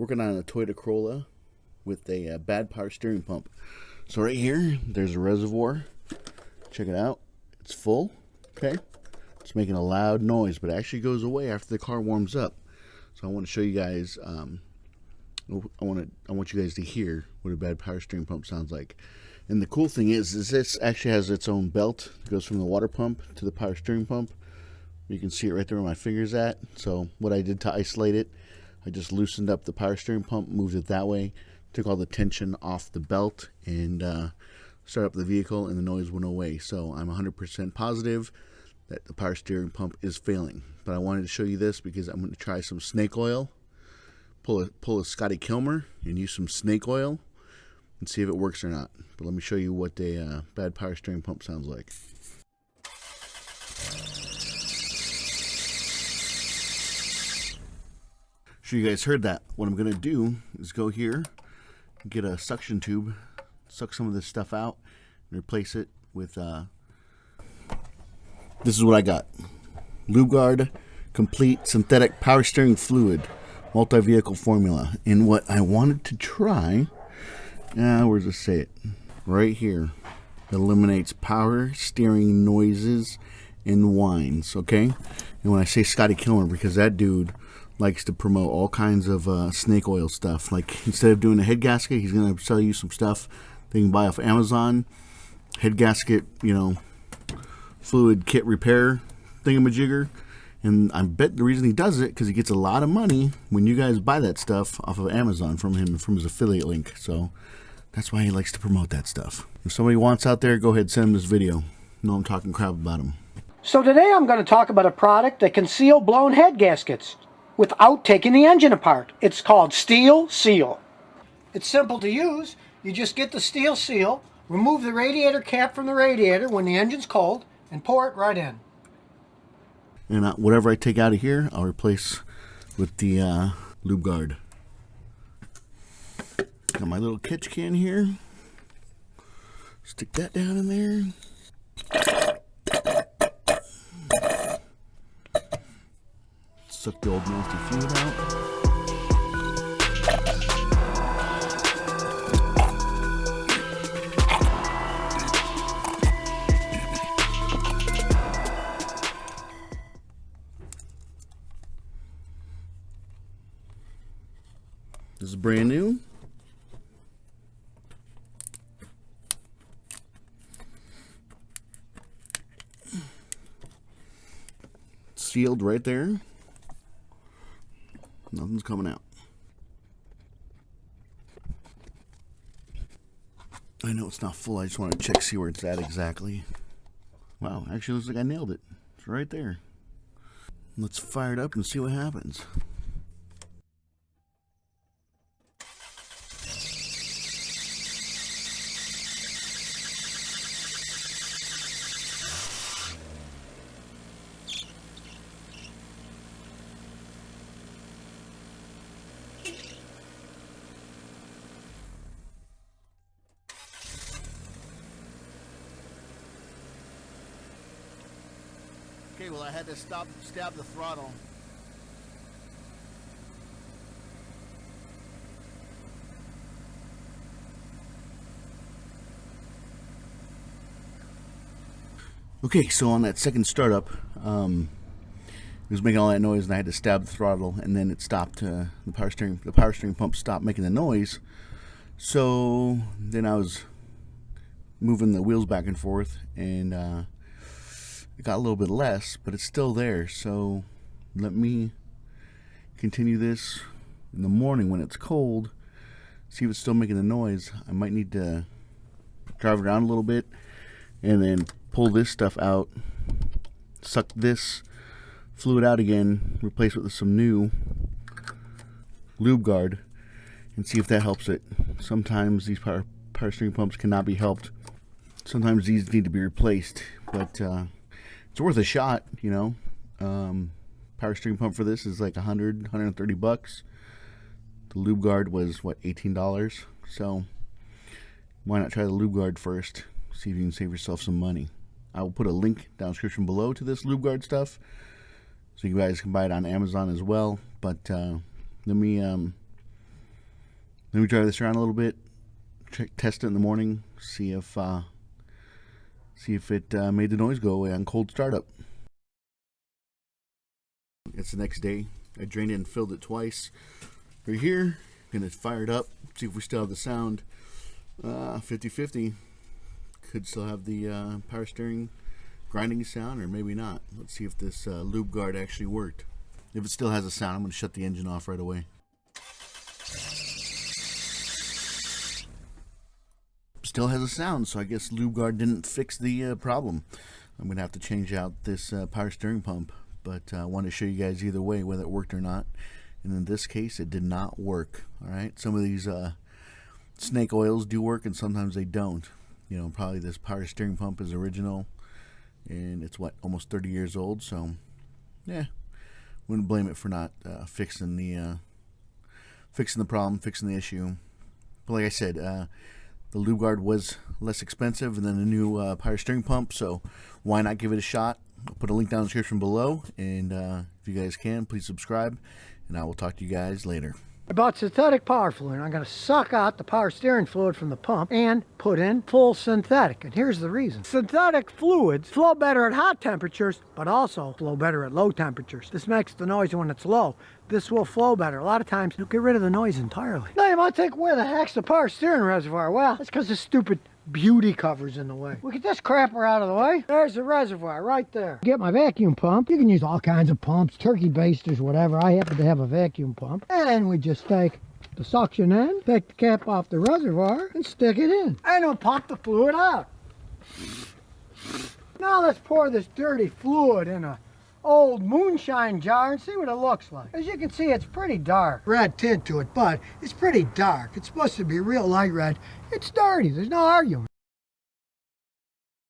working on a Toyota Corolla with a bad power steering pump. So right here, there's a reservoir. Check it out. It's full. Okay. It's making a loud noise, but it actually goes away after the car warms up. So I want to show you guys. I want you guys to hear what a bad power steering pump sounds like. And the cool thing is this actually has its own belt. It goes from the water pump to the power steering pump. You can see it right there where my finger's at. So what I did to isolate it, I just loosened up the power steering pump, moved it that way, took all the tension off the belt, and started up the vehicle, and the noise went away. So I'm 100% positive that the power steering pump is failing. But I wanted to show you this because I'm going to try some snake oil. Pull a Scotty Kilmer and use some snake oil and see if it works or not. But let me show you what a bad power steering pump sounds like. Sure you guys heard that. What I'm going to do is go here, get a suction tube, suck some of this stuff out, and replace it with this is what I got. Lube Complete Synthetic Power Steering Fluid Multi-Vehicle Formula. And what I wanted to try, where does it say it? Right here. Eliminates power steering noises and whines, okay? And when I say Scotty Kilmer, because that dude likes to promote all kinds of snake oil stuff. Like, instead of doing a head gasket, he's going to sell you some stuff that you can buy off Amazon. Head gasket, fluid kit repair thingamajigger. And I bet the reason he does it because he gets a lot of money when you guys buy that stuff off of Amazon from him, from his affiliate link. So that's why he likes to promote that stuff. If somebody wants out there, go ahead, send him this video. No, I'm talking crap about him. So today I'm going to talk about a product that can seal blown head gaskets without taking the engine apart. It's called Steel Seal. It's simple to use. You just get the steel seal, remove the radiator cap from the radiator when the engine's cold, and pour it right in. And whatever I take out of here, I'll replace with the Lube Guard. Got my little catch can here. Stick that down in there. Suck the old nasty fluid out. This is brand new. Sealed right there. Nothing's coming out. I know it's not full. I just want to check, see where it's at exactly. Wow, actually looks like I nailed it. It's right there. Let's fire it up and see what happens. Okay, well, I had to stab the throttle. Okay, so on that second startup, it was making all that noise, and I had to stab the throttle, and then it stopped. The power steering pump stopped making the noise. So then I was moving the wheels back and forth, and it got a little bit less, but it's still there. So let me continue this in the morning when it's cold, see if it's still making the noise. I might need to drive around a little bit and then pull this stuff out, suck this fluid out again, replace it with some new Lube Guard, and see if that helps it. Sometimes these power steering pumps cannot be helped. Sometimes these need to be replaced, but it's worth a shot, Power steering pump for this is like $130 bucks. The Lube Guard was what, $18? So why not try the Lube Guard first? See if you can save yourself some money. I will put a link down in the description below to this Lube Guard stuff, so you guys can buy it on Amazon as well. But let me Then we drive this around a little bit, test it in the morning, see if it made the noise go away on cold startup. It's the next day. I drained it and filled it twice. Right here, gonna fire it up, see if we still have the sound. 50-50. Could still have the power steering grinding sound, or maybe not. Let's see if this lube guard actually worked. If it still has a sound, I'm gonna shut the engine off right away. Still has a sound, so I guess lube guard didn't fix the problem. I'm gonna have to change out this power steering pump, but I wanted to show you guys either way whether it worked or not. And in this case, it did not work. All right, some of these snake oils do work, and sometimes they don't. You know, probably this power steering pump is original, and it's what, almost 30 years old. So, yeah, wouldn't blame it for not fixing the problem, fixing the issue. But like I said, the lube guard was less expensive than the new power steering pump, so why not give it a shot? I'll put a link down in the description below, and if you guys can, please subscribe, and I will talk to you guys later. I bought synthetic power fluid, and I'm going to suck out the power steering fluid from the pump and put in full synthetic. And here's the reason. Synthetic fluids flow better at hot temperatures, but also flow better at low temperatures. This makes the noise when it's low. This will flow better. A lot of times, you'll get rid of the noise entirely. Now you might think, where the heck's the power steering reservoir? Well, it's because this stupid beauty cover's in the way. We get this crapper out of the way. There's the reservoir right there. Get my vacuum pump. You can use all kinds of pumps, turkey basters, whatever. I happen to have a vacuum pump. And we just take the suction end, take the cap off the reservoir, and stick it in. And we'll pump the fluid out. Now let's pour this dirty fluid in a old moonshine jar and see what it looks like. As you can see, it's pretty dark. Red tint to it, but it's pretty dark. It's supposed to be real light red. It's dirty. There's no arguing.